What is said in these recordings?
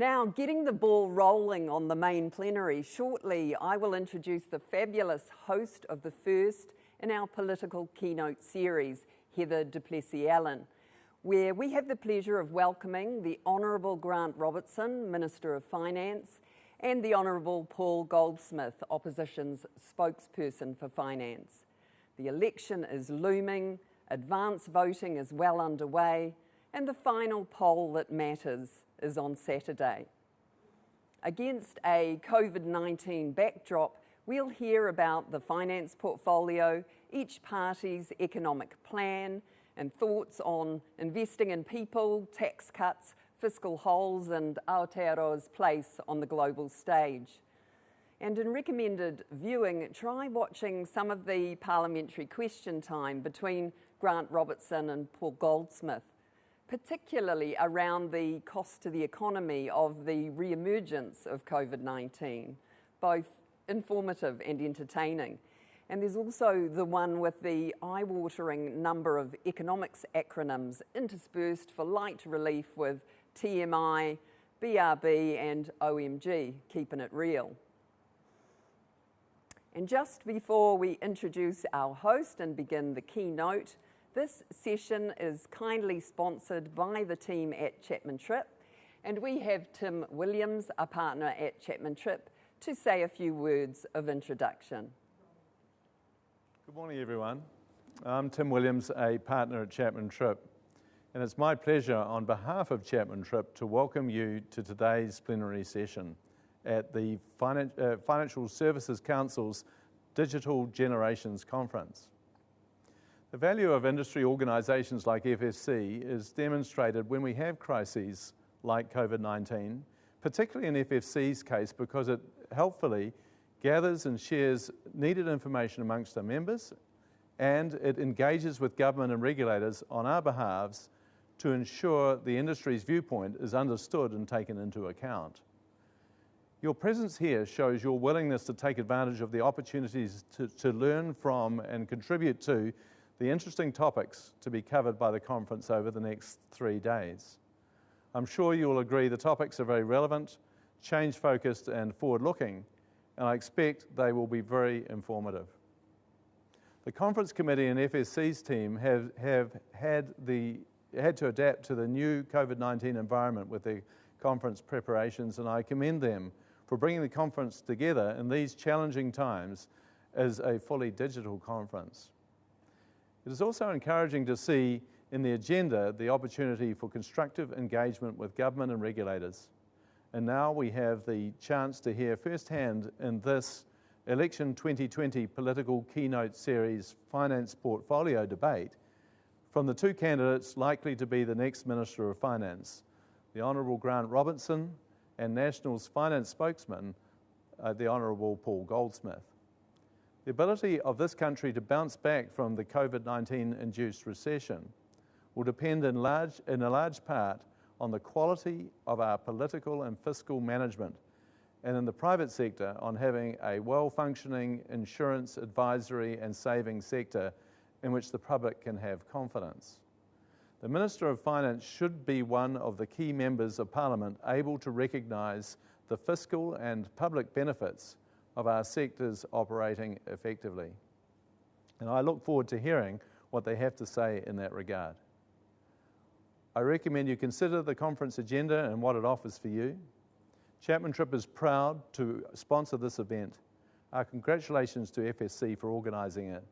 Now, getting the ball rolling on the main plenary, shortly I will introduce the fabulous host of the first in our political keynote series, Heather du Plessis-Allen, where we have the pleasure of welcoming the Honourable Grant Robertson, Minister of Finance, and the Honourable Paul Goldsmith, Opposition's Spokesperson for Finance. The election is looming, advance voting is well underway, and the final poll that matters is on Saturday. Against a COVID-19 backdrop, we'll hear about the finance portfolio, each party's economic plan, and thoughts on investing in people, tax cuts, fiscal holes, and Aotearoa's place on the global stage. And in recommended viewing, try watching some of the parliamentary question time between Grant Robertson and Paul Goldsmith, particularly around the cost to the economy of the re-emergence of COVID-19, both informative and entertaining. And there's also the one with the eye-watering number of economics acronyms interspersed for light relief with TMI, BRB and OMG, keeping it real. And just before we introduce our host and begin the keynote, this session is kindly sponsored by the team at Chapman Tripp, and we have Tim Williams, a partner at Chapman Tripp, to say a few words of introduction. Good morning, everyone. I'm Tim Williams, a partner at Chapman Tripp, and it's my pleasure on behalf of Chapman Tripp to welcome you to today's plenary session at the Financial Services Council's Digital Generations Conference. The value of industry organisations like FSC is demonstrated when we have crises like COVID-19, particularly in FSC's case because it helpfully gathers and shares needed information amongst our members, and it engages with government and regulators on our behalves to ensure the industry's viewpoint is understood and taken into account. Your presence here shows your willingness to take advantage of the opportunities to learn from and contribute to the interesting topics to be covered by the conference over the next 3 days. I'm sure you will agree the topics are very relevant, change-focused and forward-looking, and I expect they will be very informative. The conference committee and FSC's team have had to adapt to the new COVID-19 environment with their conference preparations, and I commend them for bringing the conference together in these challenging times as a fully digital conference. It is also encouraging to see in the agenda the opportunity for constructive engagement with government and regulators. And now we have the chance to hear firsthand in this Election 2020 Political Keynote Series Finance Portfolio debate from the two candidates likely to be the next Minister of Finance, the Honourable Grant Robertson and National's Finance Spokesman, the Honourable Paul Goldsmith. The ability of this country to bounce back from the COVID-19 induced recession will depend in a large part on the quality of our political and fiscal management, and in the private sector on having a well-functioning insurance, advisory and savings sector in which the public can have confidence. The Minister of Finance should be one of the key members of Parliament able to recognise the fiscal and public benefits of our sectors operating effectively. And I look forward to hearing what they have to say in that regard. I recommend you consider the conference agenda and what it offers for you. Chapman Tripp is proud to sponsor this event. Our congratulations to FSC for organising it.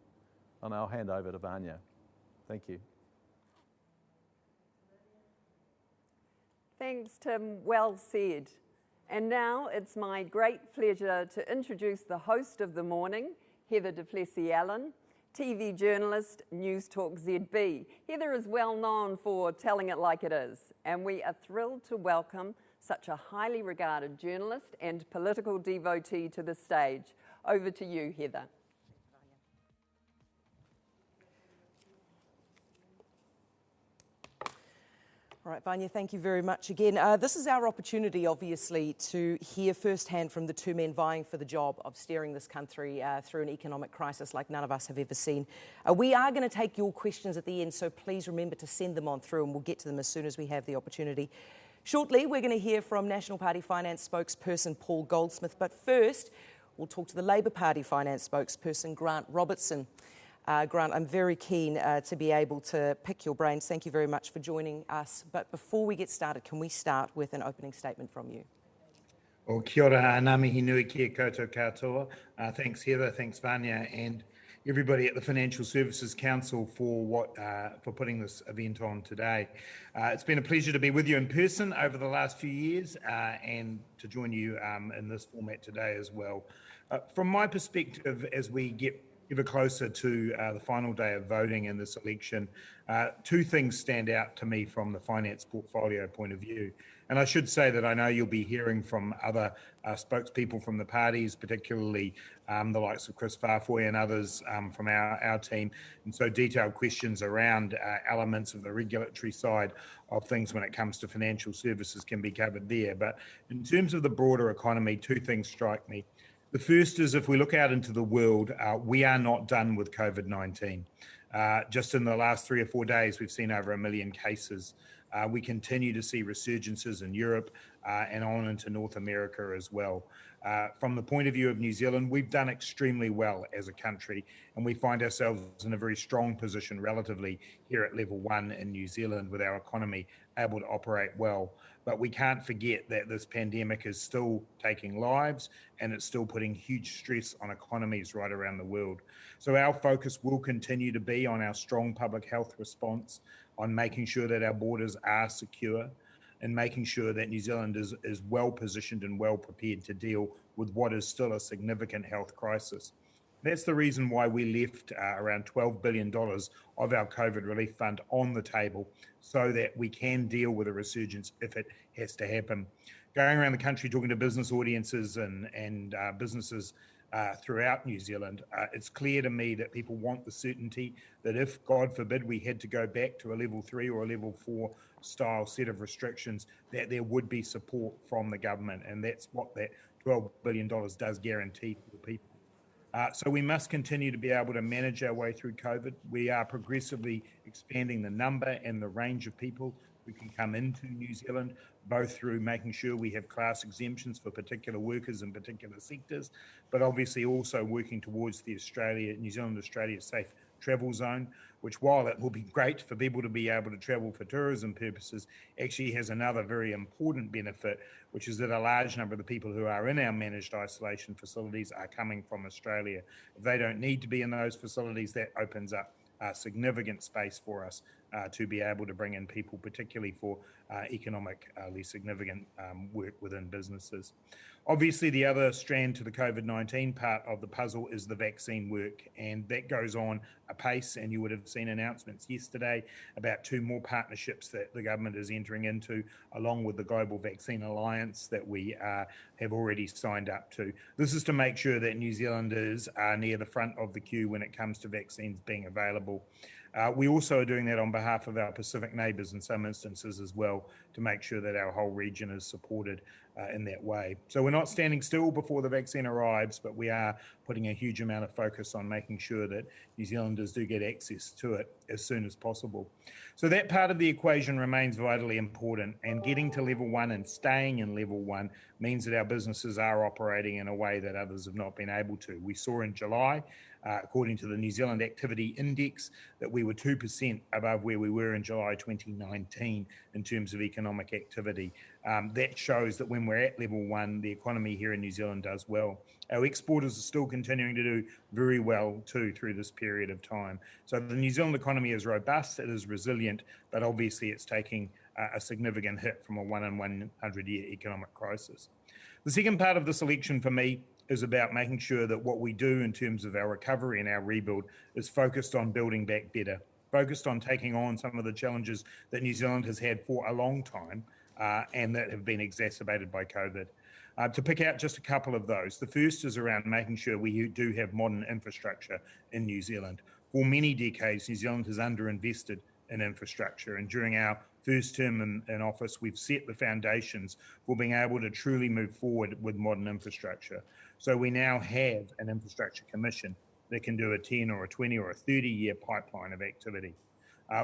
And I'll hand over to Vanya. Thank you. Thanks, Tim. Well said. And now it's my great pleasure to introduce the host of the morning, Heather du Plessis-Allen, TV journalist, News Talk ZB. Heather is well known for telling it like it is, and we are thrilled to welcome such a highly regarded journalist and political devotee to the stage. Over to you, Heather. All right, Vanya, thank you very much again. This is our opportunity, obviously, to hear firsthand from the two men vying for the job of steering this country through an economic crisis like none of us have ever seen. We are going to take your questions at the end, so please remember to send them on through and we'll get to them as soon as we have the opportunity. Shortly, we're going to hear from National Party Finance spokesperson Paul Goldsmith, but first, we'll talk to the Labour Party Finance spokesperson Grant Robertson. Grant, I'm very keen to be able to pick your brains. Thank you very much for joining us. But before we get started, can we start with an opening statement from you? O kia ora, ngā mihi nui kia koutou katoa. Thanks Heather, thanks Vanya, and everybody at the Financial Services Council for putting this event on today. It's been a pleasure to be with you in person over the last few years and to join you in this format today as well. From my perspective, as we get ever closer to the final day of voting in this election, two things stand out to me from the finance portfolio point of view. And I should say that I know you'll be hearing from other spokespeople from the parties, particularly the likes of Chris Farfoy and others from our team. And so detailed questions around elements of the regulatory side of things when it comes to financial services can be covered there. But in terms of the broader economy, two things strike me. The first is if we look out into the world, we are not done with COVID-19. Just in the last 3 or 4 days, we've seen over 1 million cases. We continue to see resurgences in Europe and on into North America as well. From the point of view of New Zealand, we've done extremely well as a country, and we find ourselves in a very strong position relatively here at level 1 in New Zealand with our economy able to operate well. But we can't forget that this pandemic is still taking lives and it's still putting huge stress on economies right around the world. So our focus will continue to be on our strong public health response, on making sure that our borders are secure, and making sure that New Zealand is well positioned and well prepared to deal with what is still a significant health crisis. That's the reason why we left around $12 billion of our COVID relief fund on the table so that we can deal with a resurgence if it has to happen. Going around the country talking to business audiences and businesses throughout New Zealand, it's clear to me that people want the certainty that if, God forbid, we had to go back to a level 3 or a level 4 style set of restrictions, that there would be support from the government. And that's what that $12 billion does guarantee for people. So we must continue to be able to manage our way through COVID. We are progressively expanding the number and the range of people who can come into New Zealand, both through making sure we have class exemptions for particular workers in particular sectors, but obviously also working towards the New Zealand-Australia Safe Travel Zone, which, while it will be great for people to be able to travel for tourism purposes, actually has another very important benefit, which is that a large number of the people who are in our managed isolation facilities are coming from Australia. If they don't need to be in those facilities, that opens up significant space for us to be able to bring in people, particularly for economically significant work within businesses. Obviously, the other strand to the COVID-19 part of the puzzle is the vaccine work, and that goes on apace, and you would have seen announcements yesterday about 2 more partnerships that the government is entering into, along with the Global Vaccine Alliance that we have already signed up to. This is to make sure that New Zealanders are near the front of the queue when it comes to vaccines being available. We also are doing that on behalf of our Pacific neighbours in some instances as well, to make sure that our whole region is supported in that way. So we're not standing still before the vaccine arrives, but we are putting a huge amount of focus on making sure that New Zealanders do get access to it as soon as possible. So that part of the equation remains vitally important, and getting to level 1 and staying in level 1 means that our businesses are operating in a way that others have not been able to. We saw in July, according to the New Zealand Activity Index, that we were 2% above where we were in July 2019 in terms of economic activity. That shows that when we're at level 1, the economy here in New Zealand does well. Our exporters are still continuing to do very well too through this period of time. So the New Zealand economy is robust, it is resilient, but obviously it's taking a significant hit from a 1 in 100 year economic crisis. The second part of this election for me is about making sure that what we do in terms of our recovery and our rebuild is focused on building back better, focused on taking on some of the challenges that New Zealand has had for a long time and that have been exacerbated by COVID. To pick out just a couple of those, the first is around making sure we do have modern infrastructure in New Zealand. For many decades, New Zealand has underinvested in infrastructure, and during our first term in office, we've set the foundations for being able to truly move forward with modern infrastructure. So we now have an infrastructure commission that can do a 10 or a 20 or a 30-year pipeline of activity.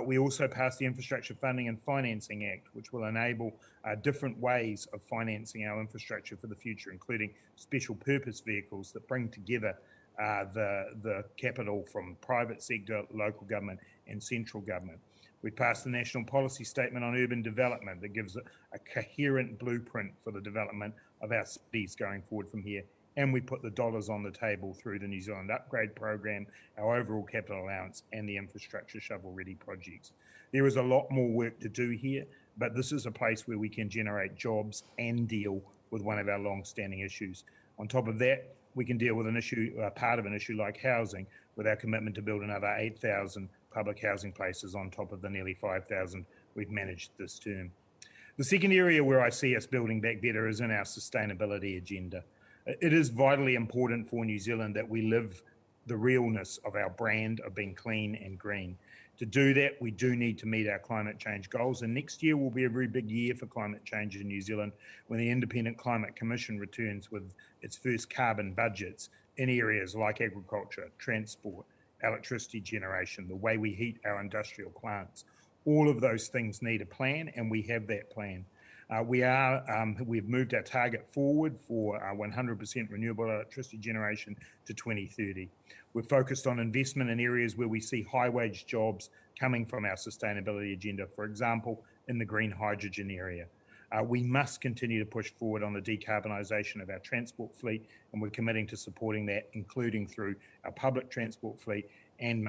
We also passed the Infrastructure Funding and Financing Act, which will enable different ways of financing our infrastructure for the future, including special purpose vehicles that bring together the capital from private sector, local government and central government. We passed the National Policy Statement on Urban Development that gives a coherent blueprint for the development of our cities going forward from here. And we put the dollars on the table through the New Zealand Upgrade Program, our overall capital allowance and the infrastructure shovel-ready projects. There is a lot more work to do here, but this is a place where we can generate jobs and deal with one of our long-standing issues. On top of that, we can deal with an issue, part of an issue like housing, with our commitment to build another 8,000 public housing places on top of the nearly 5,000 we've managed this term. The second area where I see us building back better is in our sustainability agenda. It is vitally important for New Zealand that we live the realness of our brand of being clean and green. To do that, we do need to meet our climate change goals, and next year will be a very big year for climate change in New Zealand when the Independent Climate Commission returns with its first carbon budgets in areas like agriculture, transport, electricity generation, the way we heat our industrial plants. All of those things need a plan, and we have that plan. We've moved our target forward for 100% renewable electricity generation to 2030. We're focused on investment in areas where we see high-wage jobs coming from our sustainability agenda, for example, in the green hydrogen area. We must continue to push forward on the decarbonisation of our transport fleet, and we're committing to supporting that, including through our public transport fleet and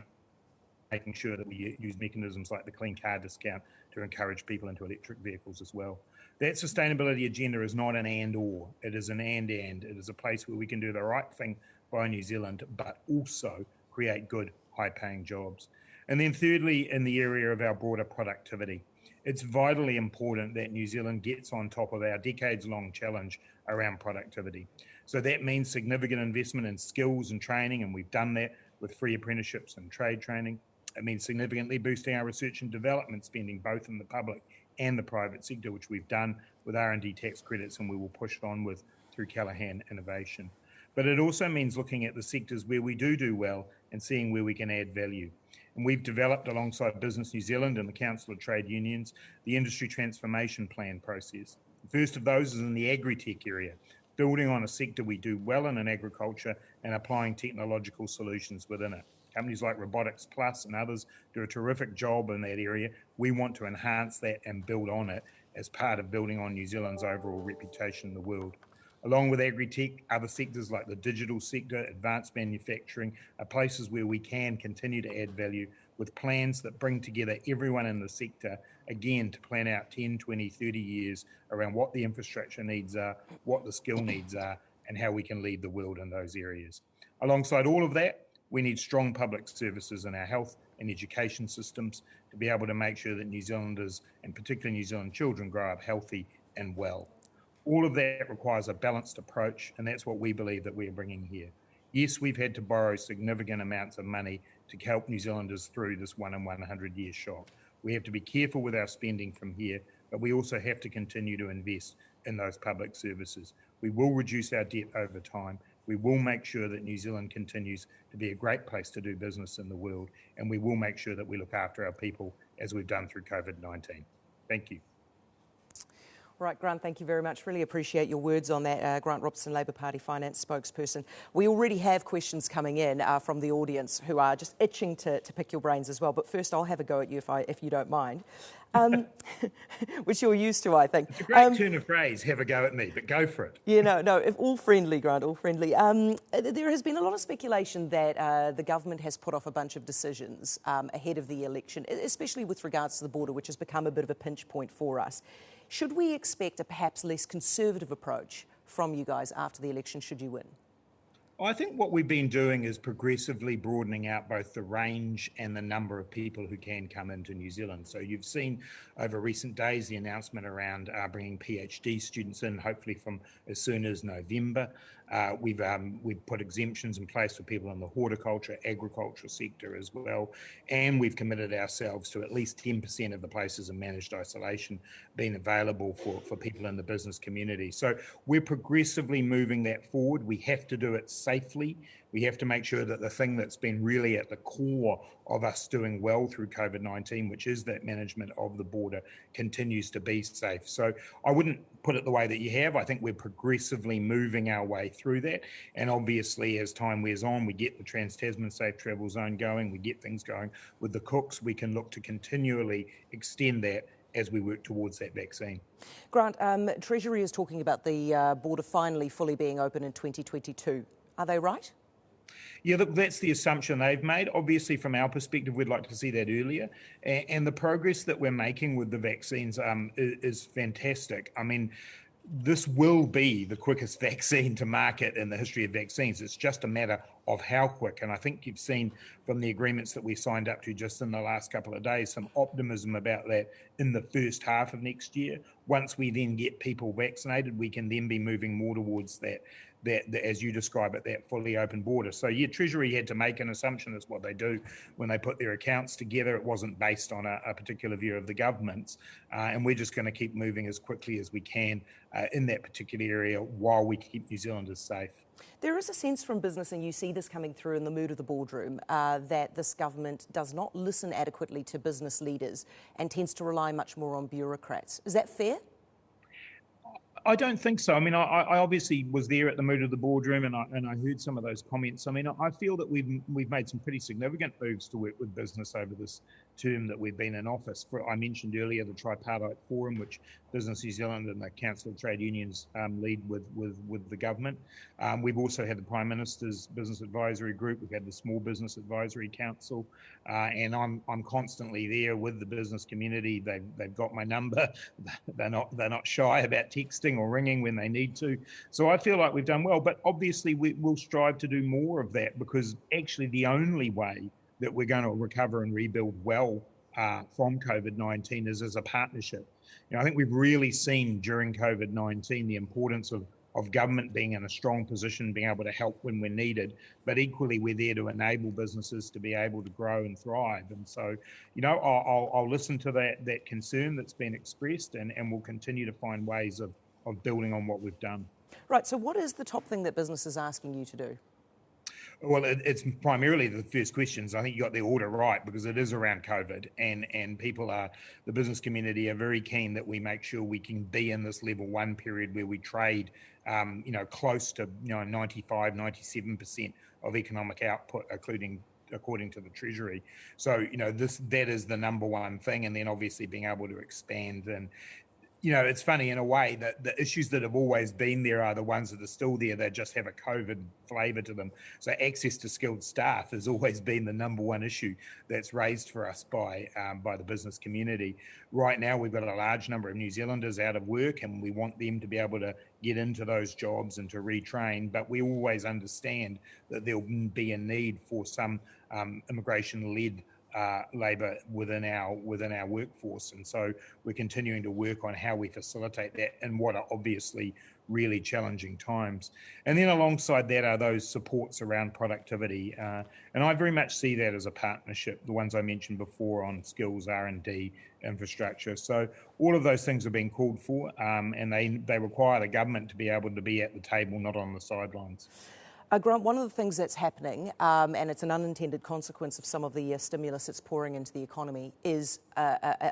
making sure that we use mechanisms like the Clean Car Discount to encourage people into electric vehicles as well. That sustainability agenda is not an and/or, it is an and. It is a place where we can do the right thing by New Zealand, but also create good, high-paying jobs. And then thirdly, in the area of our broader productivity, it's vitally important that New Zealand gets on top of our decades-long challenge around productivity. So that means significant investment in skills and training, and we've done that with free apprenticeships and trade training. It means significantly boosting our research and development spending, both in the public and the private sector, which we've done with R&D tax credits, and we will push it on with through Callaghan Innovation. But it also means looking at the sectors where we do well and seeing where we can add value. And we've developed, alongside Business New Zealand and the Council of Trade Unions, the Industry Transformation Plan process. The first of those is in the agri-tech area, building on a sector we do well in agriculture and applying technological solutions within it. Companies like Robotics Plus and others do a terrific job in that area. We want to enhance that and build on it as part of building on New Zealand's overall reputation in the world. Along with agri-tech, other sectors like the digital sector, advanced manufacturing, are places where we can continue to add value with plans that bring together everyone in the sector, again, to plan out 10, 20, 30 years around what the infrastructure needs are, what the skill needs are, and how we can lead the world in those areas. Alongside all of that, we need strong public services in our health and education systems to be able to make sure that New Zealanders, and particularly New Zealand children, grow up healthy and well. All of that requires a balanced approach, and that's what we believe that we are bringing here. Yes, we've had to borrow significant amounts of money to help New Zealanders through this 1 in 100 year shock. We have to be careful with our spending from here, but we also have to continue to invest in those public services. We will reduce our debt over time. We will make sure that New Zealand continues to be a great place to do business in the world, and we will make sure that we look after our people as we've done through COVID-19. Thank you. Right, Grant, thank you very much. Really appreciate your words on that. Grant Robertson, Labor Party Finance Spokesperson. We already have questions coming in from the audience who are just itching to pick your brains as well. But first, I'll have a go at you if you don't mind, which you're used to, I think. It's a great turn of phrase, have a go at me, but go for it. Yeah, no, all friendly, Grant, all friendly. There has been a lot of speculation that the government has put off a bunch of decisions ahead of the election, especially with regards to the border, which has become a bit of a pinch point for us. Should we expect a perhaps less conservative approach from you guys after the election, should you win? I think what we've been doing is progressively broadening out both the range and the number of people who can come into New Zealand. So you've seen over recent days the announcement around bringing PhD students in, hopefully from as soon as November. We've put exemptions in place for people in the horticulture, agriculture sector as well. And we've committed ourselves to at least 10% of the places in managed isolation being available for people in the business community. So we're progressively moving that forward. We have to do it safely. We have to make sure that the thing that's been really at the core of us doing well through COVID-19, which is that management of the border, continues to be safe. So I wouldn't put it the way that you have. I think we're progressively moving our way through that. And obviously, as time wears on, we get the Trans-Tasman Safe Travel Zone going, we get things going with the cooks, we can look to continually extend that as we work towards that vaccine. Grant, Treasury is talking about the border finally fully being open in 2022. Are they right? Yeah, look, that's the assumption they've made. Obviously, from our perspective, we'd like to see that earlier. And the progress that we're making with the vaccines is fantastic. I mean, this will be the quickest vaccine to market in the history of vaccines. It's just a matter of how quick. And I think you've seen from the agreements that we signed up to just in the last couple of days, some optimism about that in the first half of next year. Once we then get people vaccinated, we can then be moving more towards that, as you describe it, that fully open border. So yeah, Treasury had to make an assumption. That's what they do when they put their accounts together. It wasn't based on a particular view of the government's. And we're just going to keep moving as quickly as we can in that particular area while we keep New Zealanders safe. There is a sense from business, and you see this coming through in the mood of the boardroom, that this government does not listen adequately to business leaders and tends to rely much more on bureaucrats. Is that fair? I don't think so. I mean, I obviously was there at the mood of the boardroom, and I heard some of those comments. I mean, I feel that we've made some pretty significant moves to work with business over this term that we've been in office. I mentioned earlier the Tripartite Forum, which Business New Zealand and the Council of Trade Unions lead with the government. We've also had the Prime Minister's Business Advisory Group. We've had the Small Business Advisory Council, and I'm constantly there with the business community. They've got my number. They're not shy about texting or ringing when they need to. So I feel like we've done well, but obviously we'll strive to do more of that, because actually the only way that we're going to recover and rebuild well from COVID-19 is as a partnership. You know, I think we've really seen during COVID-19 the importance of government being in a strong position, being able to help when we're needed, but equally we're there to enable businesses to be able to grow and thrive. And so, you know, I'll listen to that concern that's been expressed, and we'll continue to find ways of building on what we've done. Right, so what is the top thing that business is asking you to do? Well, it's primarily the first questions. I think you got the order right, because it is around COVID, and the business community are very keen that we make sure we can be in this level one period where we trade, close to 95, 97% of economic output, according to the Treasury. So, that is the number one thing, and then obviously being able to expand. And it's funny in a way that the issues that have always been there are the ones that are still there. They just have a COVID flavour to them. So access to skilled staff has always been the number one issue that's raised for us by the business community. Right now, we've got a large number of New Zealanders out of work, and we want them to be able to get into those jobs and to retrain. But we always understand that there'll be a need for some immigration-led labour within our workforce, and so we're continuing to work on how we facilitate that in what are obviously really challenging times. And then alongside that are those supports around productivity, and I very much see that as a partnership, the ones I mentioned before on skills, R&D, infrastructure. So all of those things are being called for, and they require the government to be able to be at the table, not on the sidelines. Grant, one of the things that's happening, and it's an unintended consequence of some of the stimulus that's pouring into the economy, is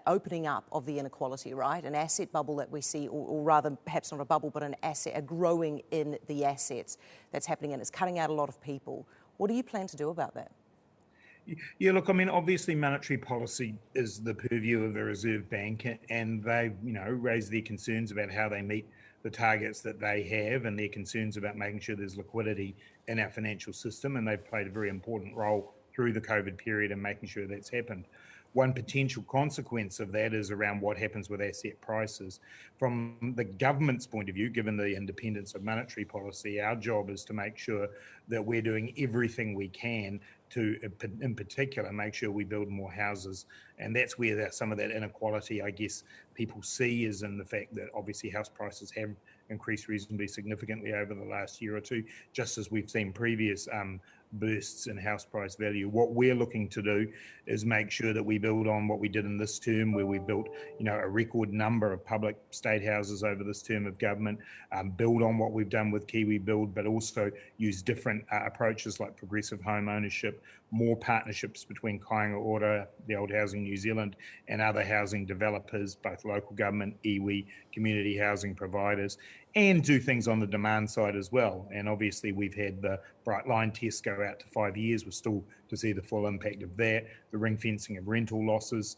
opening up of the inequality, right? An asset bubble that we see, or rather perhaps not a bubble, but a growing in the assets that's happening, and it's cutting out a lot of people. What do you plan to do about that? Yeah, look, I mean, obviously monetary policy is the purview of the Reserve Bank, and they've, raised their concerns about how they meet the targets that they have, and their concerns about making sure there's liquidity in our financial system, and they've played a very important role through the COVID period in making sure that's happened. One potential consequence of that is around what happens with asset prices. From the government's point of view, given the independence of monetary policy, our job is to make sure that we're doing everything we can to, in particular, make sure we build more houses. And that's where some of that inequality, I guess, people see is in the fact that obviously house prices have increased reasonably significantly over the last year or two, just as we've seen previous bursts in house price value. What we're looking to do is make sure that we build on what we did in this term, where we built, a record number of public state houses over this term of government, build on what we've done with Kiwi Build, but also use different approaches like progressive home ownership, more partnerships between Kāinga Ora, the Old Housing New Zealand, and other housing developers, both local government, iwi, community housing providers, and do things on the demand side as well. And obviously we've had the bright line test go out to 5 years. We're still to see the full impact of that, the ring fencing of rental losses,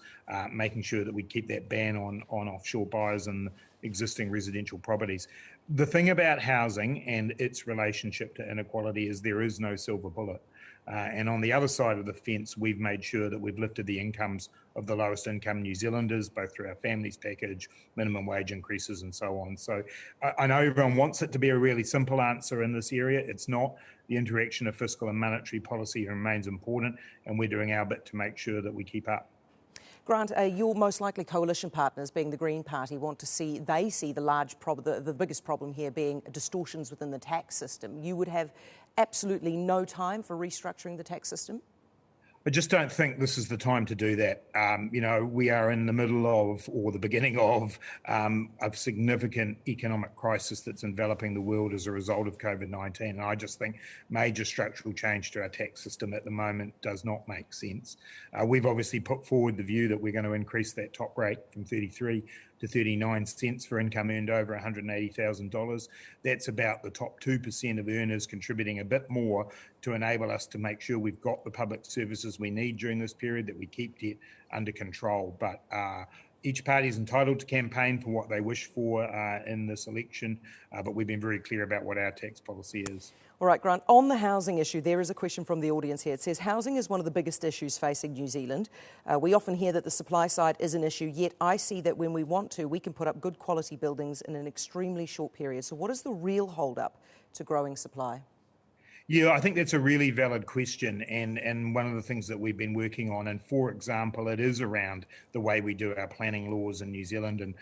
making sure that we keep that ban on offshore buyers and existing residential properties. The thing about housing and its relationship to inequality is there is no silver bullet. And on the other side of the fence, we've made sure that we've lifted the incomes of the lowest income New Zealanders, both through our families package, minimum wage increases, and so on. So I know everyone wants it to be a really simple answer in this area. It's not. The interaction of fiscal and monetary policy remains important, and we're doing our bit to make sure that we keep up. Grant, your most likely coalition partners, being the Green Party, see the biggest problem here being distortions within the tax system. You would have absolutely no time for restructuring the tax system? I just don't think this is the time to do that. We are in the middle of, or the beginning of, a significant economic crisis that's enveloping the world as a result of COVID-19. And I just think major structural change to our tax system at the moment does not make sense. We've obviously put forward the view that we're going to increase that top rate from 33 to 39 cents for income earned over $180,000. That's about the top 2% of earners contributing a bit more to enable us to make sure we've got the public services we need during this period, that we keep debt under control. But each party is entitled to campaign for what they wish for in this election, but we've been very clear about what our tax policy is. All right, Grant, on the housing issue, there is a question from the audience here. It says, housing is one of the biggest issues facing New Zealand. We often hear that the supply side is an issue, yet I see that when we want to, we can put up good quality buildings in an extremely short period. So what is the real hold-up to growing supply? Yeah, I think that's a really valid question, and one of the things that we've been working on, and for example, it is around the way we do our planning laws in New Zealand, and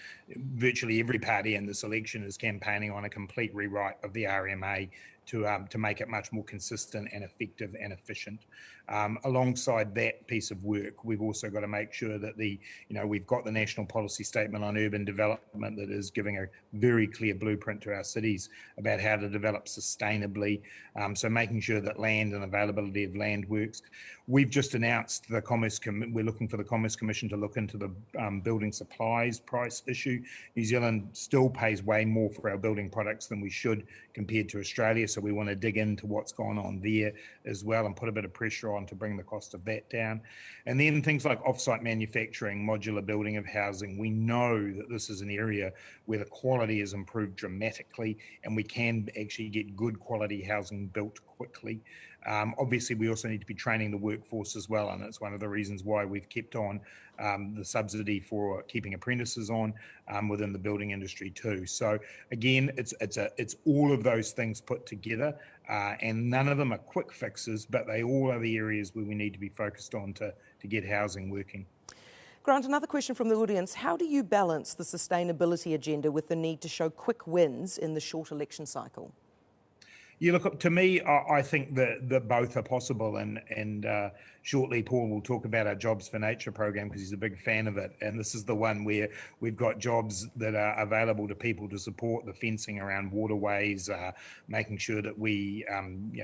virtually every party in this election is campaigning on a complete rewrite of the RMA to make it much more consistent and effective and efficient. Alongside that piece of work, we've also got to make sure that we've got the National Policy Statement on Urban Development that is giving a very clear blueprint to our cities about how to develop sustainably. So making sure that land and availability of land works. We've just announced we're looking for the Commerce Commission to look into the building supplies price issue. New Zealand still pays way more for our building products than we should compared to Australia. So we want to dig into what's gone on there as well and put a bit of pressure on to bring the cost of that down. And then things like off-site manufacturing, modular building of housing. We know that this is an area where the quality has improved dramatically and we can actually get good quality housing built quickly. Obviously, we also need to be training the workforce as well, and it's one of the reasons why we've kept on the subsidy for keeping apprentices on within the building industry too. So again, it's all of those things put together, and none of them are quick fixes, but they all are the areas where we need to be focused on to get housing working. Grant, another question from the audience. How do you balance the sustainability agenda with the need to show quick wins in the short election cycle? Yeah, look, to me, I think that both are possible, and shortly Paul will talk about our Jobs for Nature program because he's a big fan of it, and this is the one where we've got jobs that are available to people to support the fencing around waterways, making sure that we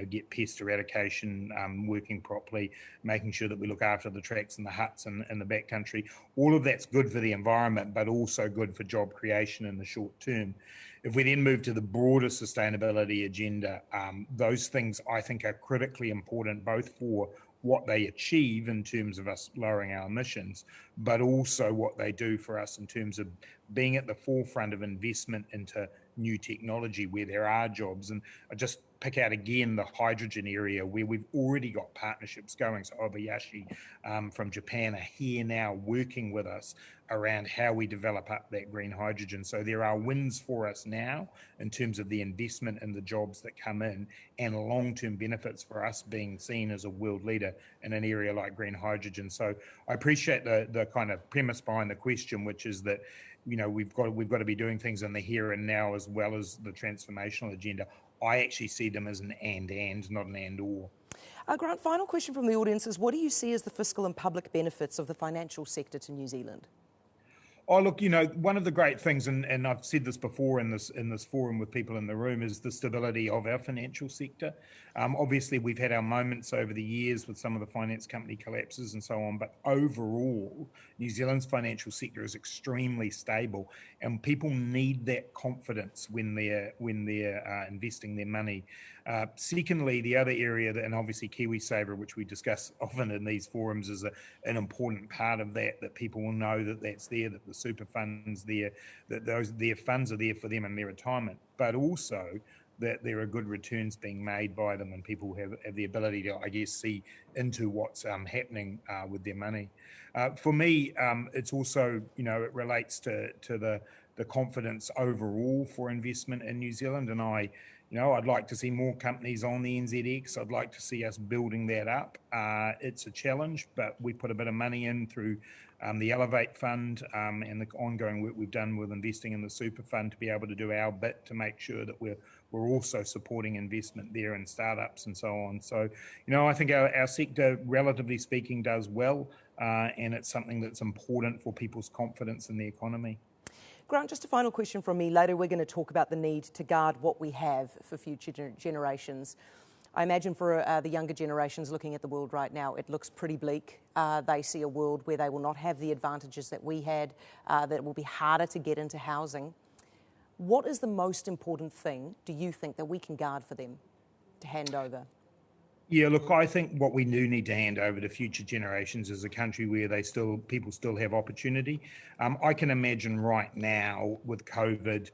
get pest eradication working properly, making sure that we look after the tracks and the huts in the backcountry. All of that's good for the environment, but also good for job creation in the short term. If we then move to the broader sustainability agenda, those things I think are critically important, both for what they achieve in terms of us lowering our emissions, but also what they do for us in terms of being at the forefront of investment into new technology where there are jobs. And I just pick out again the hydrogen area where we've already got partnerships going. So Obayashi from Japan are here now working with us around how we develop up that green hydrogen. So there are wins for us now in terms of the investment and the jobs that come in, and long-term benefits for us being seen as a world leader in an area like green hydrogen. So I appreciate the kind of premise behind the question, which is that we've got to be doing things in the here and now as well as the transformational agenda. I actually see them as an and, not an and or. Grant, final question from the audience is, what do you see as the fiscal and public benefits of the financial sector to New Zealand? Oh, look, one of the great things, and I've said this before in this forum with people in the room, is the stability of our financial sector. Obviously, we've had our moments over the years with some of the finance company collapses and so on, but overall, New Zealand's financial sector is extremely stable, and people need that confidence when they're investing their money. Secondly, the other area and obviously KiwiSaver, which we discuss often in these forums, is an important part of that people will know that that's there, that the super funds there, that their funds are there for them in their retirement, but also that there are good returns being made by them, and people have the ability to, I guess, see into what's happening with their money. For me, it's also, it relates to the confidence overall for investment in New Zealand, and I'd like to see more companies on the NZX. I'd like to see us building that up. It's a challenge, but we put a bit of money in through the Elevate Fund and the ongoing work we've done with investing in the super fund to be able to do our bit to make sure that we're also supporting investment there and startups and so on. So, I think our sector, relatively speaking, does well, and it's something that's important for people's confidence in the economy. Grant, just a final question from me. Later we're going to talk about the need to guard what we have for future generations. I imagine for the younger generations looking at the world right now, it looks pretty bleak. They see a world where they will not have the advantages that we had, that it will be harder to get into housing. What is the most important thing, do you think, that we can guard for them to hand over? Yeah, look, I think what we do need to hand over to future generations is a country where people still have opportunity. I can imagine right now with COVID,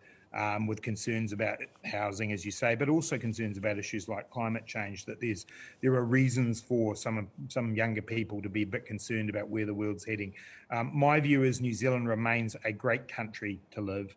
with concerns about housing, as you say, but also concerns about issues like climate change, that there are reasons for some younger people to be a bit concerned about where the world's heading. My view is New Zealand remains a great country to live.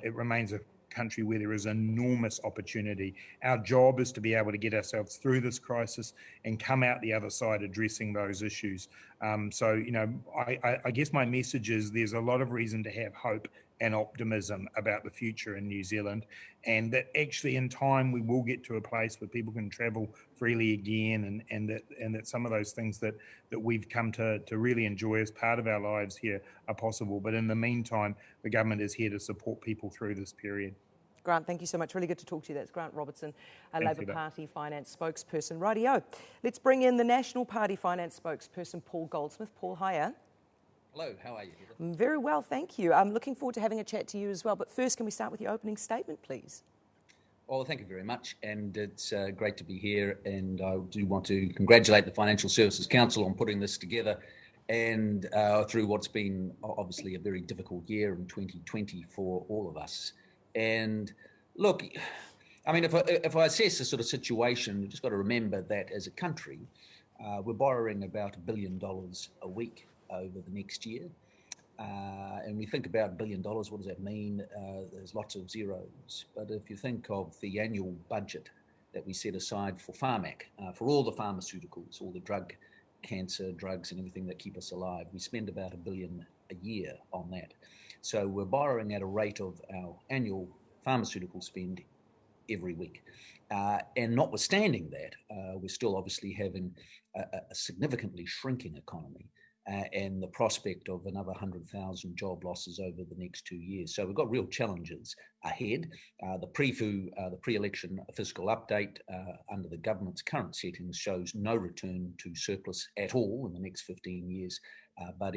It remains a country where there is enormous opportunity. Our job is to be able to get ourselves through this crisis and come out the other side addressing those issues. I guess my message is there's a lot of reason to have hope and optimism about the future in New Zealand, and that actually in time we will get to a place where people can travel freely again, and that some of those things that we've come to really enjoy as part of our lives here are possible. But in the meantime, the government is here to support people through this period. Grant, thank you so much. Really good to talk to you. That's Grant Robertson, a Labour Party finance spokesperson. Rightio. Let's bring in the National Party finance spokesperson, Paul Goldsmith. Paul, hiya. Hello, how are you, Heather? I'm very well, thank you. I'm looking forward to having a chat to you as well. But first, can we start with your opening statement, please? Well, thank you very much. And it's great to be here. And I do want to congratulate the Financial Services Council on putting this together and through what's been obviously a very difficult year in 2020 for all of us. And look, I mean, if I assess the sort of situation, you've just got to remember that as a country, we're borrowing about $1 billion a week over the next year. And we think about $1 billion, what does that mean? There's lots of zeros. But if you think of the annual budget that we set aside for Pharmac, for all the pharmaceuticals, all the cancer drugs and everything that keep us alive, we spend about $1 billion a year on that. So we're borrowing at a rate of our annual pharmaceutical spend every week. And notwithstanding that, we're still obviously having a significantly shrinking economy and the prospect of another 100,000 job losses over the next 2 years. So we've got real challenges ahead. The pre-election fiscal update under the government's current settings shows no return to surplus at all in the next 15 years, but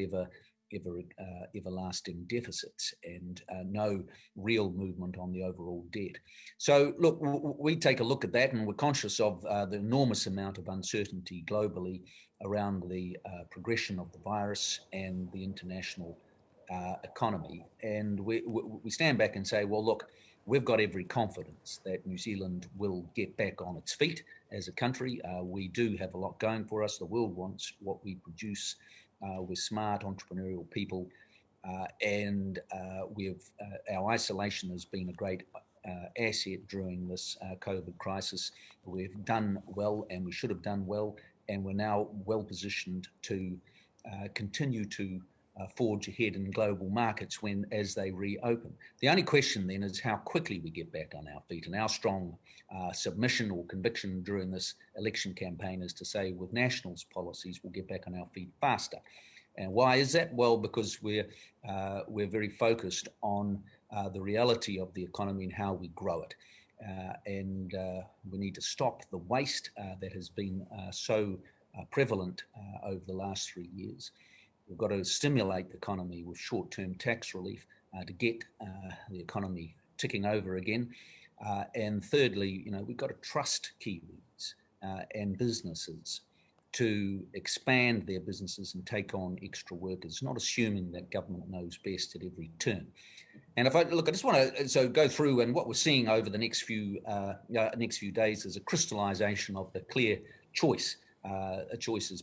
everlasting deficits and no real movement on the overall debt. So look, we take a look at that and we're conscious of the enormous amount of uncertainty globally around the progression of the virus and the international economy. And we stand back and say, well, look, we've got every confidence that New Zealand will get back on its feet as a country. We do have a lot going for us. The world wants what we produce. We're smart, entrepreneurial people, and our isolation has been a great asset during this COVID crisis. We've done well, and we should have done well, and we're now well positioned to continue to forge ahead in global markets as they reopen. The only question then is how quickly we get back on our feet, and our strong submission or conviction during this election campaign is to say with Nationals policies we'll get back on our feet faster. And why is that? Well, because we're very focused on the reality of the economy and how we grow it. And we need to stop the waste that has been so prevalent over the last 3 years. We've got to stimulate the economy with short-term tax relief to get the economy ticking over again. And thirdly, we've got to trust Kiwis and businesses to expand their businesses and take on extra workers, not assuming that government knows best at every turn. And if I look, I just want to go through, and what we're seeing over the next few days is a crystallization of the clear choices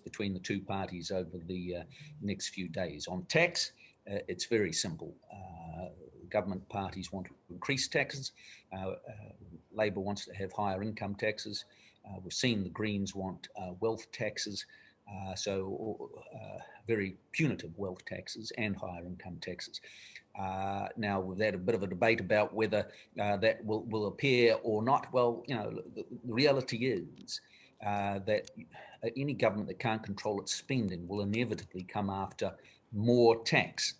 between the two parties over the next few days. On tax, it's very simple. Government parties want to increase taxes. Labor wants to have higher income taxes. We've seen the Greens want wealth taxes, so very punitive wealth taxes and higher income taxes. Now, we've had a bit of a debate about whether that will appear or not. Well, the reality is that any government that can't control its spending will inevitably come after more tax.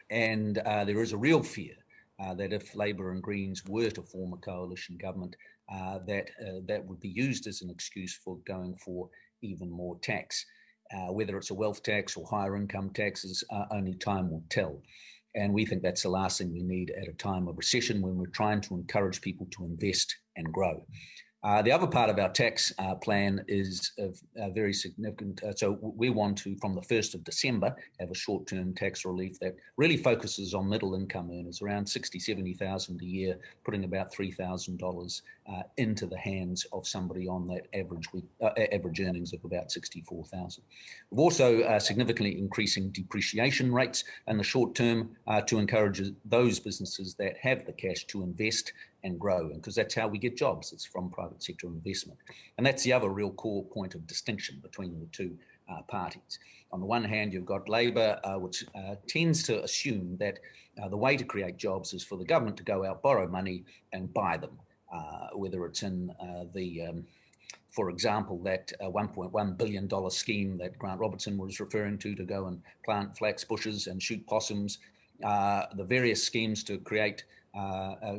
And there is a real fear that if Labor and Greens were to form a coalition government, that would be used as an excuse for going for even more tax. Whether it's a wealth tax or higher income taxes, only time will tell. And we think that's the last thing we need at a time of recession when we're trying to encourage people to invest and grow. The other part of our tax plan is very significant. So we want to, from the 1st of December, have a short-term tax relief that really focuses on middle income earners, around 60, 70,000 a year, putting about $3,000 into the hands of somebody on that average earnings of about 64,000. We're also significantly increasing depreciation rates in the short term to encourage those businesses that have the cash to invest and grow, and because that's how we get jobs. It's from private sector investment. And that's the other real core point of distinction between the two parties. On the one hand, you've got Labor, which tends to assume that the way to create jobs is for the government to go out, borrow money and buy them, whether it's in for example, that $1.1 billion scheme that Grant Robertson was referring to go and plant flax bushes and shoot possums, the various schemes to create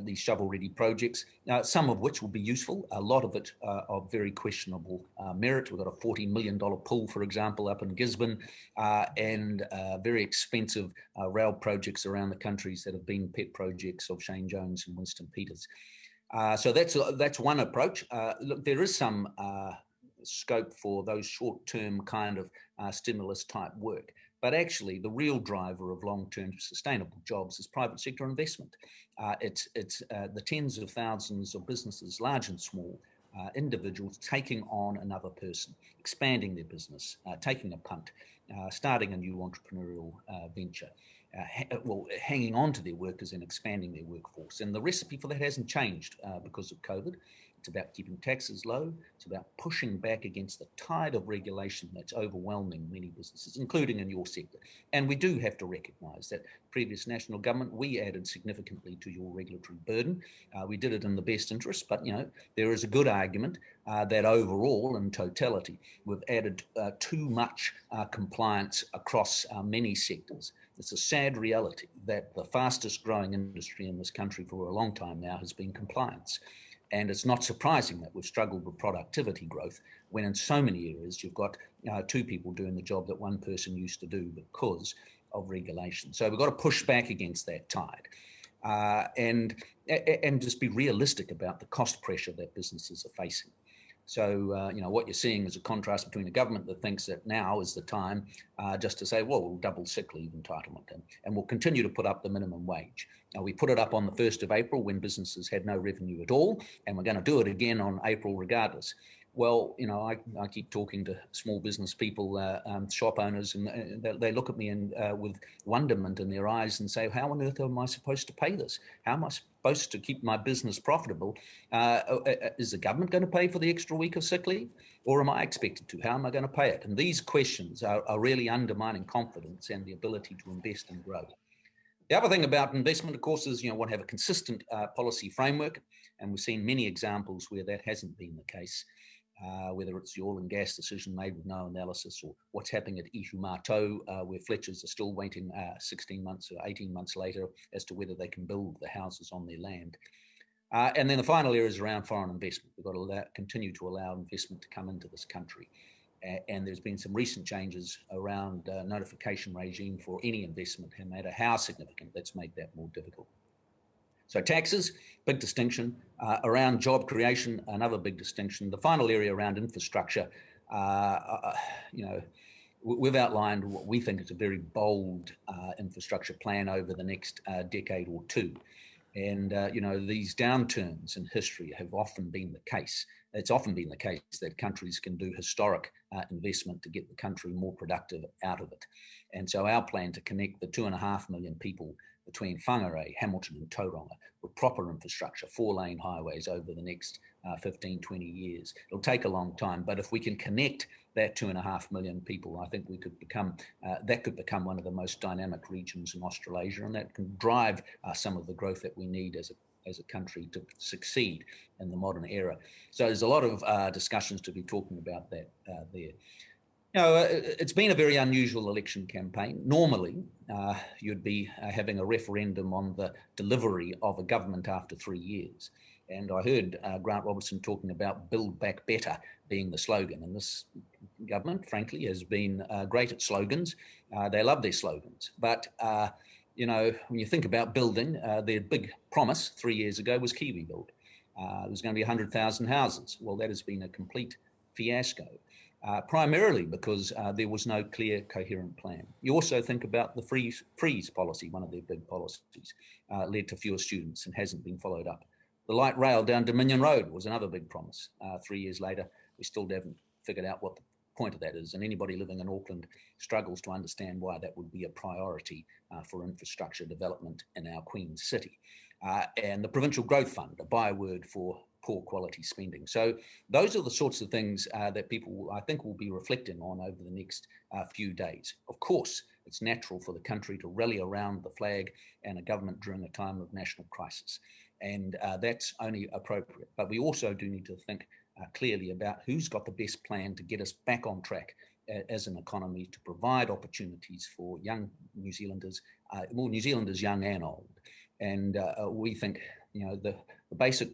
these shovel-ready projects, some of which will be useful, a lot of it of very questionable merit. We've got a $40 million pool, for example, up in Gisborne, and very expensive rail projects around the countries that have been pet projects of Shane Jones and Winston Peters. So that's one approach. Look, there is some scope for those short-term kind of stimulus type work. But actually, the real driver of long-term sustainable jobs is private sector investment. It's the tens of thousands of businesses, large and small, individuals taking on another person, expanding their business, taking a punt, starting a new entrepreneurial venture, hanging on to their workers and expanding their workforce. And the recipe for that hasn't changed because of COVID. It's about keeping taxes low. It's about pushing back against the tide of regulation that's overwhelming many businesses, including in your sector. And we do have to recognise that previous national government, we added significantly to your regulatory burden. We did it in the best interest, but there is a good argument that overall, in totality, we've added too much compliance across many sectors. It's a sad reality that the fastest growing industry in this country for a long time now has been compliance. And it's not surprising that we've struggled with productivity growth when in so many areas you've got two people doing the job that one person used to do because of regulation. So we've got to push back against that tide and just be realistic about the cost pressure that businesses are facing. So, what you're seeing is a contrast between a government that thinks that now is the time just to say, well, we'll double sick leave entitlement and we'll continue to put up the minimum wage. Now, we put it up on the 1st of April when businesses had no revenue at all, and we're going to do it again on April regardless. well, I keep talking to small business people, shop owners, and they look at me and with wonderment in their eyes and say, how on earth am I supposed to pay this? How am I supposed to keep my business profitable? Is the government going to pay for the extra week of sick leave? Or am I expected to? How am I going to pay it? And these questions are really undermining confidence and the ability to invest and grow. The other thing about investment, of course, is want to have a consistent policy framework, and we've seen many examples where that hasn't been the case. Whether it's the oil and gas decision made with no analysis, or what's happening at Ihumātao, where Fletchers are still waiting 16 months or 18 months later as to whether they can build the houses on their land. And then the final area is around foreign investment. We've got to continue to allow investment to come into this country. And there's been some recent changes around notification regime for any investment, no matter how significant. Let's make that more difficult. So taxes, big distinction. Around job creation, another big distinction. The final area around infrastructure, we've outlined what we think is a very bold infrastructure plan over the next decade or two. And, these downturns in history have often been the case. It's often been the case that countries can do historic investment to get the country more productive out of it. And so our plan to connect the 2.5 million people between Whangarei, Hamilton and Tauranga with proper infrastructure, 4-lane highways over the next 15, 20 years. It'll take a long time, but if we can connect that 2.5 million people, I think we could become, that could become one of the most dynamic regions in Australasia, and that can drive some of the growth that we need as a country to succeed in the modern era. So there's a lot of discussions to be talking about that there. It's been a very unusual election campaign. Normally, you'd be having a referendum on the delivery of a government after 3 years. And I heard Grant Robertson talking about Build Back Better being the slogan. And this government, frankly, has been great at slogans. They love their slogans. But, when you think about building, their big promise 3 years ago was Kiwi Build. There was going to be 100,000 houses. Well, that has been a complete fiasco. Primarily because there was no clear, coherent plan. You also think about the freeze policy, one of their big policies, led to fewer students and hasn't been followed up. The light rail down Dominion Road was another big promise. 3 years later, we still haven't figured out what the point of that is, and anybody living in Auckland struggles to understand why that would be a priority for infrastructure development in our Queen City. And the Provincial Growth Fund, a byword for poor quality spending. So those are the sorts of things that people, I think, will be reflecting on over the next few days. Of course, it's natural for the country to rally around the flag and a government during a time of national crisis. And that's only appropriate. But we also do need to think clearly about who's got the best plan to get us back on track as an economy to provide opportunities for young New Zealanders, New Zealanders young and old. And we think, the basic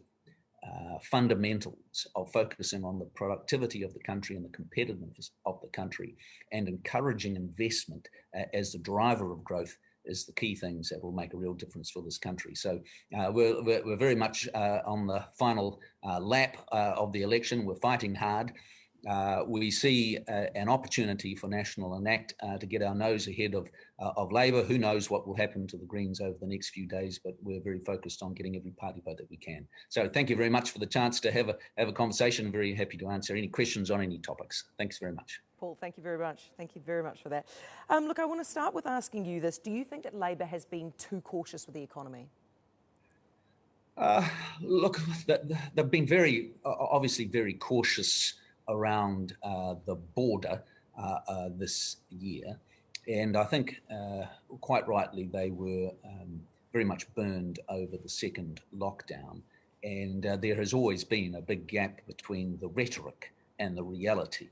fundamentals of focusing on the productivity of the country and the competitiveness of the country and encouraging investment as the driver of growth is the key things that will make a real difference for this country. So we're very much on the final lap of the election. We're fighting hard. We see an opportunity for National Enact to get our nose ahead of Labor. Who knows what will happen to the Greens over the next few days, but we're very focused on getting every party vote that we can. So thank you very much for the chance to have a conversation. I'm very happy to answer any questions on any topics. Thanks very much. Paul, thank you very much. Thank you very much for that. Look, I want to start with asking you this. Do you think that Labor has been too cautious with the economy? Look, they've been obviously very cautious around the border this year. And I think quite rightly, they were very much burned over the second lockdown. And there has always been a big gap between the rhetoric and the reality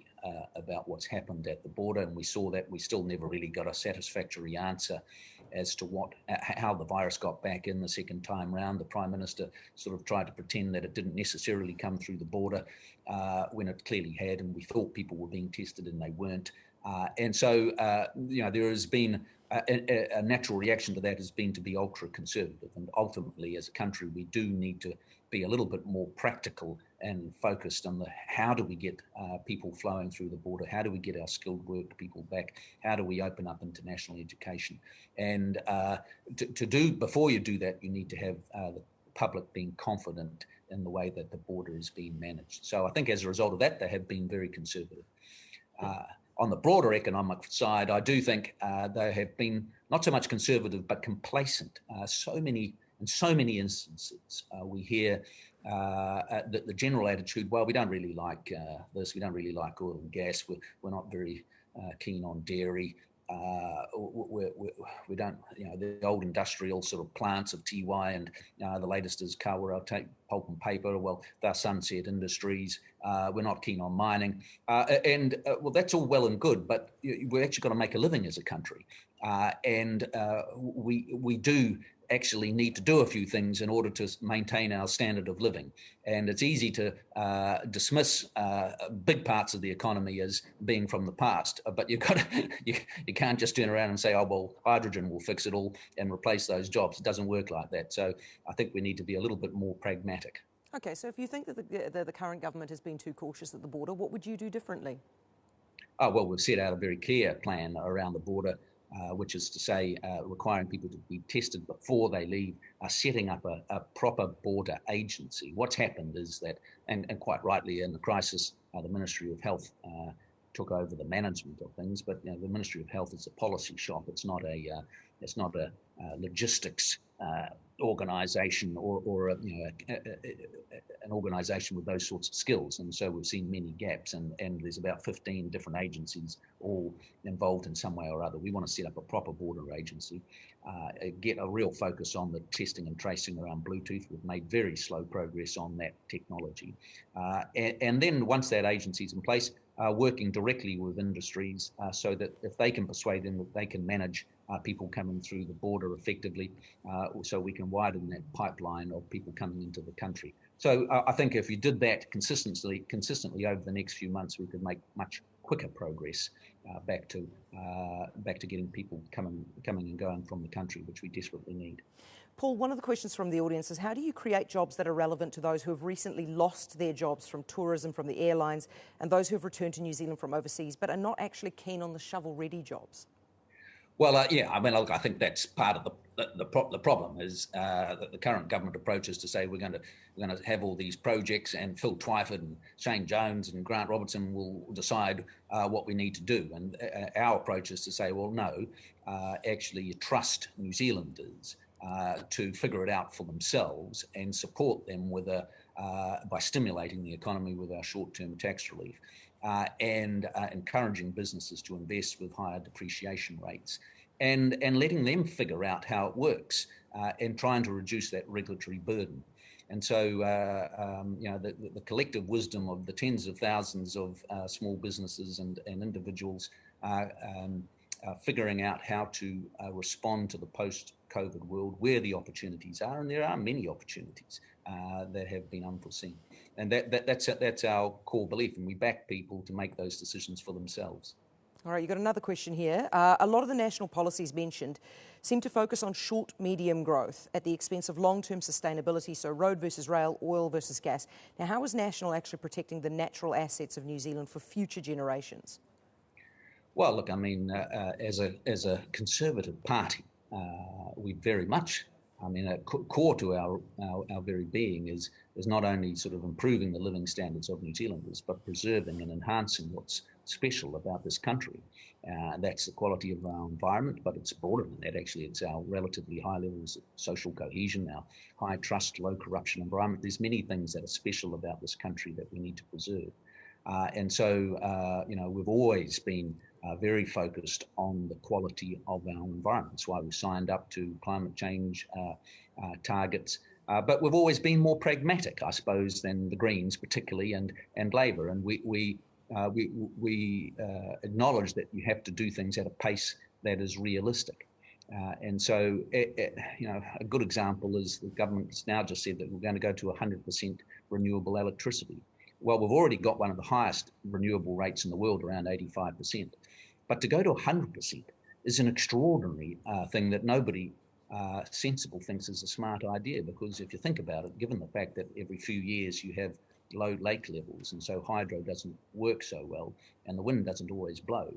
about what's happened at the border. And we saw that we still never really got a satisfactory answer as to how the virus got back in the second time round. The Prime Minister sort of tried to pretend that it didn't necessarily come through the border when it clearly had, and we thought people were being tested and they weren't. And so, there has been a natural reaction to that has been to be ultra conservative. And ultimately, as a country, we do need to be a little bit more practical and focused on how do we get people flowing through the border? How do we get our skilled work people back? How do we open up international education? And before you do that, you need to have the public being confident in the way that the border is being managed. So I think as a result of that, they have been very conservative. On the broader economic side, I do think they have been not so much conservative, but complacent. In so many instances, we hear the general attitude, well, we don't really like this, we don't really like oil and gas, we're not very keen on dairy. We don't, the old industrial sort of plants of TY and the latest is Kawerau pulp and paper. Well, they're sunset industries. We're not keen on mining. Well, that's all well and good, but we're actually got to make a living as a country. We do actually need to do a few things in order to maintain our standard of living. And it's easy to dismiss big parts of the economy as being from the past, but you can't just turn around and say, oh, well, hydrogen will fix it all and replace those jobs. It doesn't work like that. So I think we need to be a little bit more pragmatic. Okay, so if you think that the current government has been too cautious at the border, what would you do differently? Oh, well, we've set out a very clear plan around the border, which is to say requiring people to be tested before they leave, setting up a proper border agency. What's happened is that, and quite rightly in the crisis, the Ministry of Health took over the management of things, but the Ministry of Health is a policy shop. It's not a logistics organisation or an organisation with those sorts of skills. And so we've seen many gaps, and there's about 15 different agencies all involved in some way or other. We want to set up a proper border agency, get a real focus on the testing and tracing around Bluetooth. We've made very slow progress on that technology. And then once that agency's in place, working directly with industries so that if they can persuade them that they can manage people coming through the border effectively, so we can widen that pipeline of people coming into the country. So I think if you did that consistently over the next few months, we could make much quicker progress back to getting people coming and going from the country, which we desperately need. Paul, one of the questions from the audience is, how do you create jobs that are relevant to those who have recently lost their jobs from tourism, from the airlines, and those who have returned to New Zealand from overseas, but are not actually keen on the shovel-ready jobs? Well, look, I think that's part of the problem is that the current government approach is to say we're going to have all these projects and Phil Twyford and Shane Jones and Grant Robertson will decide what we need to do. And our approach is to say, well, no, actually you trust New Zealanders to figure it out for themselves and support them with by stimulating the economy with our short-term tax relief. And encouraging businesses to invest with higher depreciation rates and letting them figure out how it works and trying to reduce that regulatory burden. And so, the collective wisdom of the tens of thousands of small businesses and individuals figuring out how to respond to the post-COVID world, where the opportunities are, and there are many opportunities that have been unforeseen. And that's our core belief, and we back people to make those decisions for themselves. All right, you've got another question here. A lot of the national policies mentioned seem to focus on short-medium growth at the expense of long-term sustainability, so road versus rail, oil versus gas. Now, how is National actually protecting the natural assets of New Zealand for future generations? Well, look, I mean, as a Conservative party, we very much, core to our very being is not only sort of improving the living standards of New Zealanders, but preserving and enhancing what's special about this country. That's the quality of our environment, but it's broader than that. Actually, it's our relatively high levels of social cohesion, our high trust, low corruption environment. There's many things that are special about this country that we need to preserve. And so, we've always been very focused on the quality of our environment. That's why we signed up to climate change targets. But we've always been more pragmatic, I suppose, than the Greens, particularly, and Labour. And we acknowledge that you have to do things at a pace that is realistic. And so, a good example is the government's now just said that we're going to go to 100% renewable electricity. Well, we've already got one of the highest renewable rates in the world, around 85%. But to go to 100% is an extraordinary thing that nobody sensible thinks is a smart idea, because if you think about it, given the fact that every few years you have low lake levels, and so hydro doesn't work so well, and the wind doesn't always blow.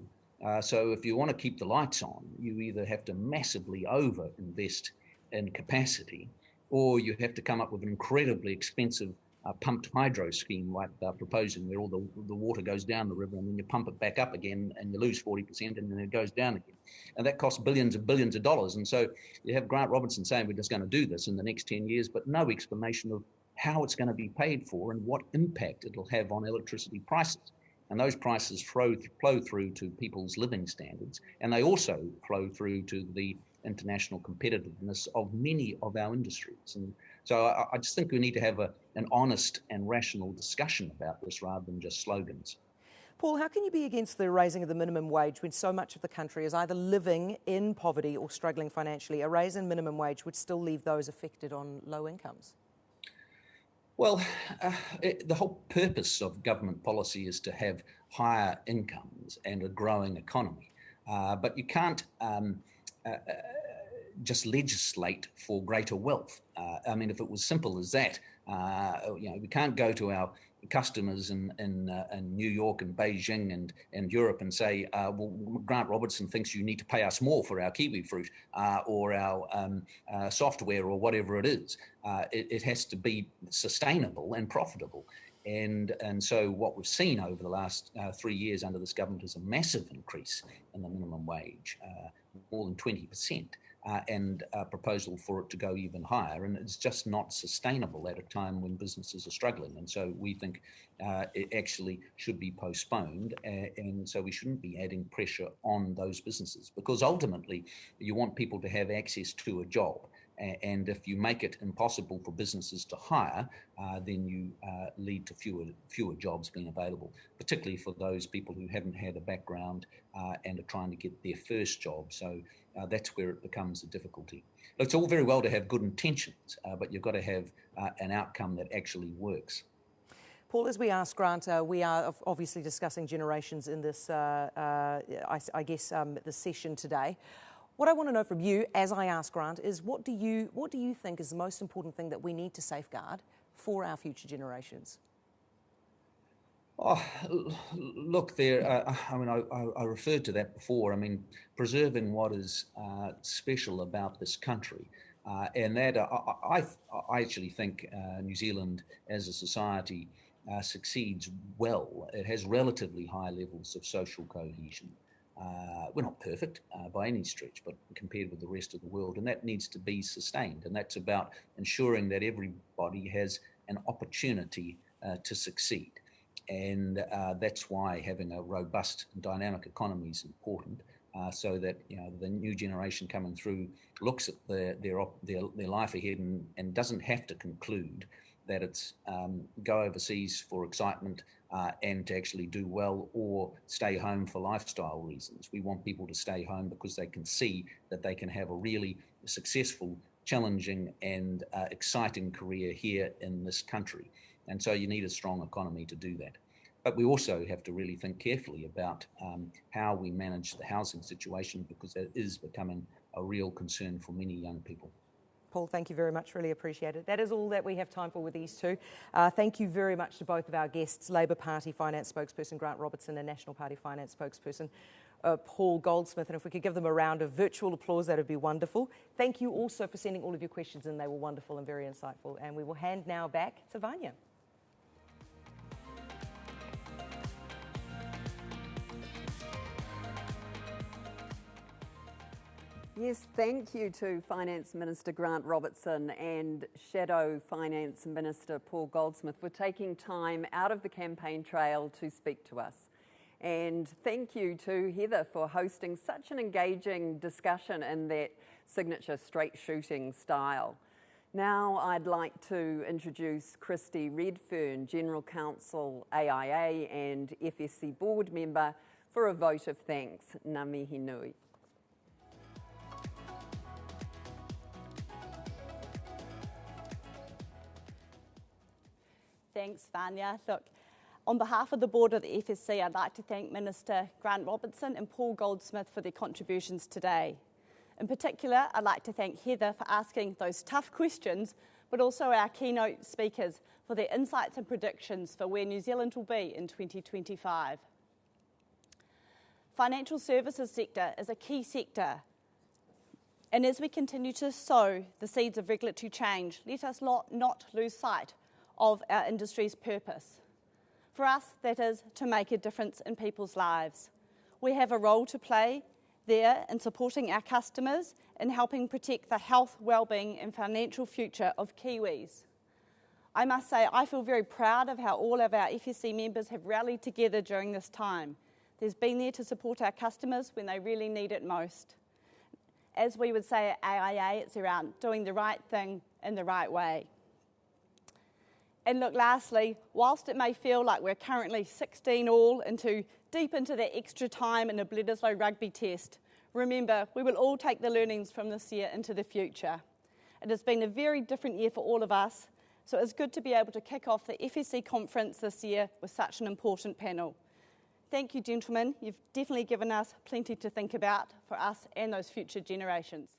So if you want to keep the lights on, you either have to massively over-invest in capacity, or you have to come up with an incredibly expensive pumped hydro scheme like they're proposing, where all the water goes down the river and then you pump it back up again and you lose 40% and then it goes down again. And that costs billions and billions of dollars. And so you have Grant Robertson saying we're just going to do this in the next 10 years, but no explanation of how it's going to be paid for and what impact it'll have on electricity prices. And those prices flow through to people's living standards, and they also flow through to the international competitiveness of many of our industries. And so I just think we need to have an honest and rational discussion about this rather than just slogans. Paul, how can you be against the raising of the minimum wage when so much of the country is either living in poverty or struggling financially? A raise in minimum wage would still leave those affected on low incomes. Well, the whole purpose of government policy is to have higher incomes and a growing economy. But you can't just legislate for greater wealth. I mean, if it was simple as that, we can't go to our customers in New York and Beijing and Europe and say, well, Grant Robertson thinks you need to pay us more for our kiwi fruit or our software or whatever it is. It has to be sustainable and profitable. And so what we've seen over the last 3 years under this government is a massive increase in the minimum wage, more than 20%. And a proposal for it to go even higher. And it's just not sustainable at a time when businesses are struggling. And so we think it actually should be postponed. And so we shouldn't be adding pressure on those businesses, because ultimately you want people to have access to a job. And if you make it impossible for businesses to hire, then you lead to fewer jobs being available, particularly for those people who haven't had a background and are trying to get their first job. So that's where it becomes a difficulty. It's all very well to have good intentions, but you've got to have an outcome that actually works. Paul, as we asked Grant, we are obviously discussing generations in this, the session today. What I want to know from you, as I ask Grant, is what do you think is the most important thing that we need to safeguard for our future generations? Oh, look, I referred to that before. I mean, preserving what is special about this country. And that I actually think New Zealand as a society succeeds well. It has relatively high levels of social cohesion. We're not perfect by any stretch, but compared with the rest of the world, and that needs to be sustained. And that's about ensuring that everybody has an opportunity to succeed. And that's why having a robust and dynamic economy is important, so that the new generation coming through looks at their life ahead and doesn't have to conclude that it's go overseas for excitement and to actually do well, or stay home for lifestyle reasons. We want people to stay home because they can see that they can have a really successful, challenging and exciting career here in this country. And so you need a strong economy to do that. But we also have to really think carefully about how we manage the housing situation, because it is becoming a real concern for many young people. Paul, thank you very much. Really appreciate it. That is all that we have time for with these two. Thank you very much to both of our guests, Labour Party Finance Spokesperson Grant Robertson and National Party Finance Spokesperson Paul Goldsmith. And if we could give them a round of virtual applause, that would be wonderful. Thank you also for sending all of your questions in. They were wonderful and very insightful. And we will hand now back to Vanya. Yes, thank you to Finance Minister Grant Robertson and Shadow Finance Minister Paul Goldsmith for taking time out of the campaign trail to speak to us. And thank you to Heather for hosting such an engaging discussion in that signature straight shooting style. Now I'd like to introduce Christy Redfern, General Counsel AIA and FSC Board Member, for a vote of thanks. Ngā mihi nui. Thanks, Vanya. Look, on behalf of the board of the FSC, I'd like to thank Minister Grant Robertson and Paul Goldsmith for their contributions today. In particular, I'd like to thank Heather for asking those tough questions, but also our keynote speakers for their insights and predictions for where New Zealand will be in 2025. Financial services sector is a key sector And as we continue to sow the seeds of regulatory change, let us not lose sight of our industry's purpose. For us, that is to make a difference in people's lives. We have a role to play there in supporting our customers in helping protect the health, well-being and financial future of Kiwis. I must say I feel very proud of how all of our FSC members have rallied together during this time. They've been there to support our customers when they really need it most. As we would say at AIA, it's around doing the right thing in the right way. And look, lastly, whilst it may feel like we're currently 16 all deep into that extra time in a Bledisloe rugby test, remember, we will all take the learnings from this year into the future. It has been a very different year for all of us, so it's good to be able to kick off the FSC conference this year with such an important panel. Thank you, gentlemen. You've definitely given us plenty to think about for us and those future generations.